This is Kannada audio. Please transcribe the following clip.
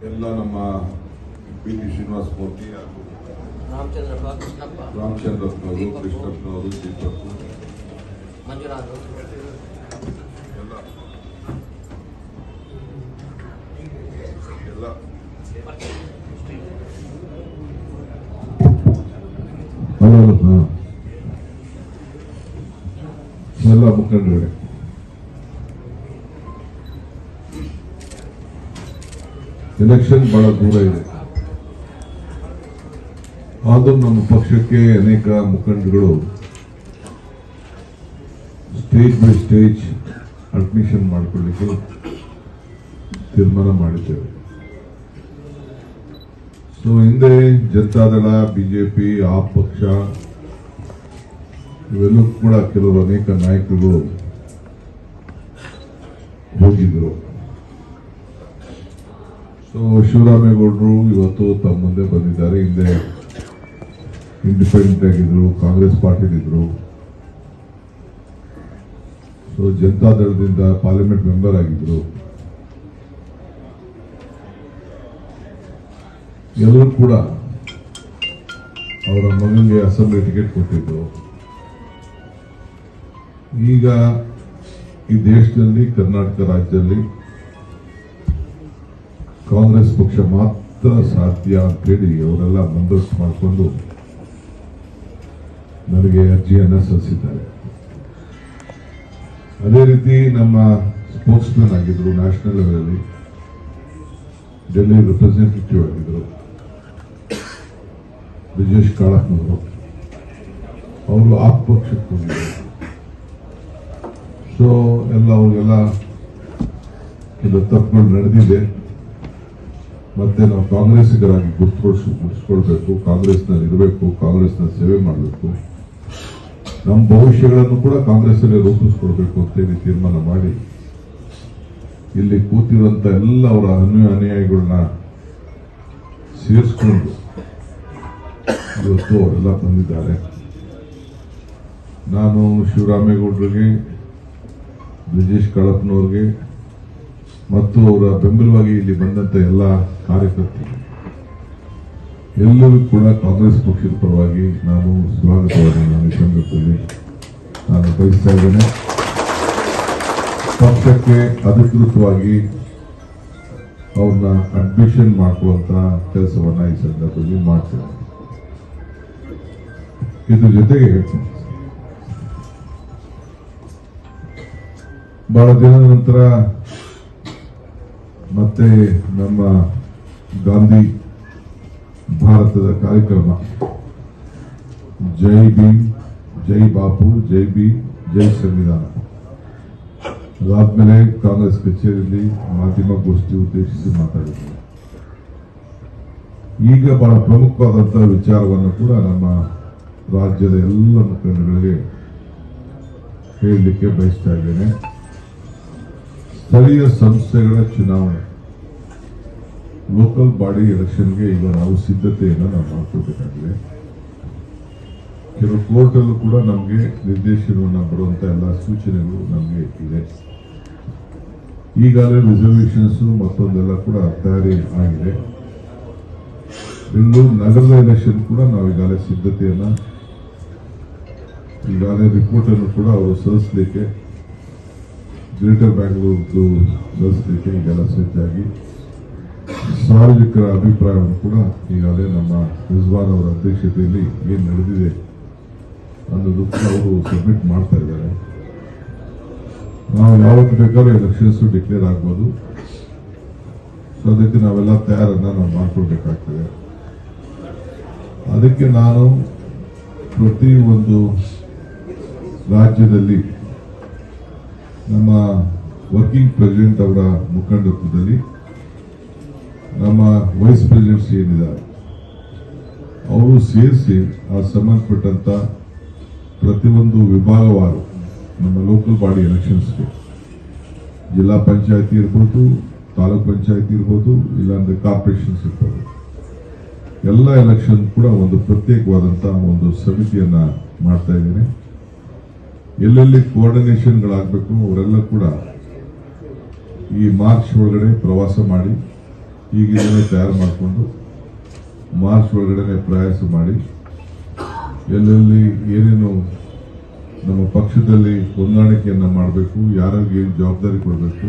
ಎಲ್ಲ ನಮ್ಮ ಪಿ ಟಿ ಶ್ರೀನಿವಾಸ ಮೂರ್ತಿ ಹಾಗೂ ರಾಮಚಂದ್ರಪ್ಪನವರು ಕೃಷ್ಣಪ್ಪನವರು ದೀಪಕ್ ಮಂಜುನಾಥ್ ಎಲ್ಲ ಎಲ್ಲ ಮುಖಂಡರೇ ಎಲೆಕ್ಷನ್ ಬಹಳ ದೂರ ಇದೆ. ಆದರೂ ನಮ್ಮ ಪಕ್ಷಕ್ಕೆ ಅನೇಕ ಮುಖಂಡಗಳು ಸ್ಟೇಜ್ ಬೈ ಸ್ಟೇಜ್ ಅಡ್ಮಿಷನ್ ಮಾಡಿಕೊಳ್ಳಿಕ್ಕೆ ತೀರ್ಮಾನ ಮಾಡಿದ್ದೇವೆ. ಸೊ ಹಿಂದೆ ಜನತಾದಳ, ಬಿಜೆಪಿ, ಆ ಪಕ್ಷ ಇವೆಲ್ಲೂ ಕೂಡ ಕೆಲವರು ಅನೇಕ ನಾಯಕರು ಹೋಗಿದ್ರು. ಸೊ ಶಿವರಾಮೇಗೌಡರು ಇವತ್ತು ತಮ್ಮ ಮುಂದೆ ಬಂದಿದ್ದಾರೆ. ಹಿಂದೆ ಇಂಡಿಪೆಂಡೆಂಟ್ ಆಗಿದ್ರು, ಕಾಂಗ್ರೆಸ್ ಪಾರ್ಟಿಲಿದ್ರು. ಸೊ ಜನತಾದಳದಿಂದ ಪಾರ್ಲಿಮೆಂಟ್ ಮೆಂಬರ್ ಆಗಿದ್ರು. ಎಲ್ಲರೂ ಕೂಡ ಅವರ ಮಗನಿಗೆ ಅಸೆಂಬ್ಲಿ ಟಿಕೆಟ್ ಕೊಟ್ಟಿದ್ರು. ಈಗ ಈ ದೇಶದಲ್ಲಿ, ಕರ್ನಾಟಕ ರಾಜ್ಯದಲ್ಲಿ ಕಾಂಗ್ರೆಸ್ ಪಕ್ಷ ಮಾತ್ರ ಸಾಧ್ಯ ಅಂತೇಳಿ ಅವರೆಲ್ಲ ಬಂದೋಬಸ್ತ್ ಮಾಡಿಕೊಂಡು ನನಗೆ ಅರ್ಜಿಯನ್ನು ಸಲ್ಲಿಸಿದ್ದಾರೆ. ಅದೇ ರೀತಿ ನಮ್ಮ ಸ್ಪೋಕ್ಸ್ಮನ್ ಆಗಿದ್ರು, ನ್ಯಾಷನಲ್ ಲೆವೆಲಲ್ಲಿ ಡೆಲ್ಲಿ ರಿಪ್ರೆಸೆಂಟೇಟಿವ್ ಆಗಿದ್ರು ಬ್ರಿಜೇಶ್ ಕಾಳಪ್ಪನವರು. ಅವರು ಆ ಪಕ್ಷಕ್ಕೆ ಹೋಗಿದ್ರು. ಸೊ ಎಲ್ಲ ಅವ್ರಿಗೆಲ್ಲ ಕೆಲವು ತಪ್ಪುಗಳು ನಡೆದಿದೆ. ಮತ್ತೆ ನಾವು ಕಾಂಗ್ರೆಸ್ಸಿಗರಾಗಿ ಗುರುತಿಸ್ಕೊಳ್ಬೇಕು, ಕಾಂಗ್ರೆಸ್ನಲ್ಲಿ ಇರಬೇಕು, ಕಾಂಗ್ರೆಸ್ನ ಸೇವೆ ಮಾಡಬೇಕು, ನಮ್ಮ ಭವಿಷ್ಯಗಳನ್ನು ಕೂಡ ಕಾಂಗ್ರೆಸ್ಸಲ್ಲಿ ರೂಪಿಸ್ಕೊಳ್ಬೇಕು ಅಂತೇಳಿ ತೀರ್ಮಾನ ಮಾಡಿ ಇಲ್ಲಿ ಕೂತಿರುವಂತ ಎಲ್ಲ ಅವರ ಅನುಯಾಯಿಗಳನ್ನ ಸೇರಿಸ್ಕೊಂಡು ಇವತ್ತು ಅವರೆಲ್ಲ ಬಂದಿದ್ದಾರೆ. ನಾನು ಶಿವರಾಮೇಗೌಡರಿಗೆ, ಬ್ರಿಜೇಶ್ ಕಾಳಪ್ಪನವ್ರಿಗೆ ಮತ್ತು ಅವರ ಬೆಂಬಲವಾಗಿ ಇಲ್ಲಿ ಬಂದಂತ ಎಲ್ಲ ಕಾರ್ಯಕರ್ತರು ಎಲ್ಲರೂ ಕೂಡ ಕಾಂಗ್ರೆಸ್ ಪಕ್ಷದ ಪರವಾಗಿ ನಾನು ಸ್ವಾಗತವನ್ನು ನಾನು ಈ ಸಂದರ್ಭದಲ್ಲಿ ನಾನು ಬಯಸ್ತಾ ಇದ್ದೇನೆ. ಪಕ್ಷಕ್ಕೆ ಅಧಿಕೃತವಾಗಿ ಅವ್ರನ್ನ ಅಡ್ಮಿಷನ್ ಮಾಡುವಂತ ಕೆಲಸವನ್ನ ಈ ಸಂದರ್ಭದಲ್ಲಿ ಮಾಡ್ತೇನೆ. ಇದ್ರ ಜೊತೆಗೆ ಬಹಳ ದಿನದ ನಂತರ ಮತ್ತೆ ನಮ್ಮ ಗಾಂಧಿ ಭಾರತದ ಕಾರ್ಯಕ್ರಮ ಜೈ ಭೀಮ್, ಜೈ ಬಾಪು, ಜೈ ಭೀಮ್, ಜೈ ಸಂವಿಧಾನ ಅದಾದ್ಮೇಲೆ ಕಾಂಗ್ರೆಸ್ ಕಚೇರಿಯಲ್ಲಿ ಮಾಧ್ಯಮಗೋಷ್ಠಿ ಉದ್ದೇಶಿಸಿ ಮಾತಾಡಿದ್ದಾರೆ. ಈಗ ಬಹಳ ಪ್ರಮುಖವಾದಂತಹ ವಿಚಾರವನ್ನು ಕೂಡ ನಮ್ಮ ರಾಜ್ಯದ ಎಲ್ಲ ಮುಖಂಡಗಳಿಗೆ ಹೇಳಲಿಕ್ಕೆ ಬಯಸ್ತಾ ಇದ್ದೇನೆ. ಸ್ಥಳೀಯ ಸಂಸ್ಥೆಗಳ ಚುನಾವಣೆ, ಲೋಕಲ್ ಬಾಡಿ ಎಲೆಕ್ಷನ್ಗೆ ಈಗ ನಾವು ಸಿದ್ಧತೆಯನ್ನು ನಾವು ಮಾಡ್ಕೋಬೇಕಾಗಿದೆ. ಕೆಲವು ಕೋರ್ಟಲ್ಲೂ ಕೂಡ ನಮಗೆ ನಿರ್ದೇಶನವನ್ನು ಬರುವಂತ ಎಲ್ಲ ಸೂಚನೆಗಳು ನಮಗೆ ಇದೆ. ಈಗಾಗಲೇ ರಿಸರ್ವೇಷನ್ಸ್ ಮತ್ತೊಂದೆಲ್ಲ ಕೂಡ ತಯಾರಿ ಆಗಿದೆ. ಬೆಂಗಳೂರು ನಗರದ ಎಲೆಕ್ಷನ್ ಕೂಡ ನಾವು ಈಗಾಗಲೇ ಸಿದ್ಧತೆಯನ್ನ, ಈಗಾಗಲೇ ರಿಪೋರ್ಟ್ ಅನ್ನು ಕೂಡ ಅವರು ಸಲ್ಲಿಸಲಿಕ್ಕೆ, ಗ್ರೇಟರ್ ಬ್ಯಾಂಗ್ಳೂರ್ದು ಸಲ್ಲಿಸಲಿಕ್ಕೆ ಈಗೆಲ್ಲ ಸಜ್ಜಾಗಿ ಸಾರ್ವಜನಿಕರ ಅಭಿಪ್ರಾಯವನ್ನು ಕೂಡ ಈಗಾಗಲೇ ನಮ್ಮ ರಿಜ್ವಾನ್ ಅವರ ಅಧ್ಯಕ್ಷತೆಯಲ್ಲಿ ಏನು ನಡೆದಿದೆ ಅನ್ನೋದು ಕೂಡ ಅವರು ಸಬ್ಮಿಟ್ ಮಾಡ್ತಾ ಇದ್ದಾರೆ. ನಾವು ಯಾವತ್ತು ಬೇಕಾದ್ರೂ ಎಲೆಕ್ಷನ್ಸ್ ಡಿಕ್ಲೇರ್ ಆಗ್ಬೋದು. ಸೊ ಅದಕ್ಕೆ ನಾವೆಲ್ಲ ತಯಾರನ್ನ ನಾವು ಮಾಡ್ಕೊಳ್ಬೇಕಾಗ್ತದೆ. ಅದಕ್ಕೆ ನಾನು ಪ್ರತಿ ಒಂದು ರಾಜ್ಯದಲ್ಲಿ ನಮ್ಮ ವರ್ಕಿಂಗ್ ಪ್ರೆಸಿಡೆಂಟ್ ಅವರ ಮುಖಂಡತ್ವದಲ್ಲಿ ನಮ್ಮ ವೈಸ್ ಪ್ರೆಸಿಡೆಂಟ್ಸ್ ಏನಿದ್ದಾರೆ ಅವರು ಸೇರಿಸಿ ಆ ಸಂಬಂಧಪಟ್ಟಂತ ಪ್ರತಿಯೊಂದು ವಿಭಾಗವಾರು ನಮ್ಮ ಲೋಕಲ್ ಬಾಡಿ ಎಲೆಕ್ಷನ್ಸ್ಗೆ, ಜಿಲ್ಲಾ ಪಂಚಾಯತಿ ಇರ್ಬೋದು, ತಾಲೂಕ್ ಪಂಚಾಯತಿ ಇರ್ಬೋದು, ಇಲ್ಲಾಂದ್ರೆ ಕಾರ್ಪೊರೇಷನ್ಸ್ ಇರ್ಬೋದು, ಎಲ್ಲ ಎಲೆಕ್ಷನ್ ಕೂಡ ಒಂದು ಪ್ರತ್ಯೇಕವಾದಂತಹ ಒಂದು ಸಮಿತಿಯನ್ನ ಮಾಡ್ತಾ ಇದ್ದೇನೆ. ಎಲ್ಲೆಲ್ಲಿ ಕೋಆರ್ಡಿನೇಷನ್ಗಳಾಗಬೇಕು ಅವರೆಲ್ಲ ಕೂಡ ಈ ಮಾರ್ಚ್ ಒಳಗಡೆ ಪ್ರವಾಸ ಮಾಡಿ ಈಗ ಇದನ್ನೇ ತಯಾರು ಮಾಡಿಕೊಂಡು ಮಾರ್ಚ್ ಒಳಗಡೆ ಪ್ರಯಾಸ ಮಾಡಿ ಎಲ್ಲೆಲ್ಲಿ ಏನೇನು ನಮ್ಮ ಪಕ್ಷದಲ್ಲಿ ಹೊಂದಾಣಿಕೆಯನ್ನ ಮಾಡಬೇಕು, ಯಾರಿಗೆ ಏನು ಜವಾಬ್ದಾರಿ ಕೊಡಬೇಕು,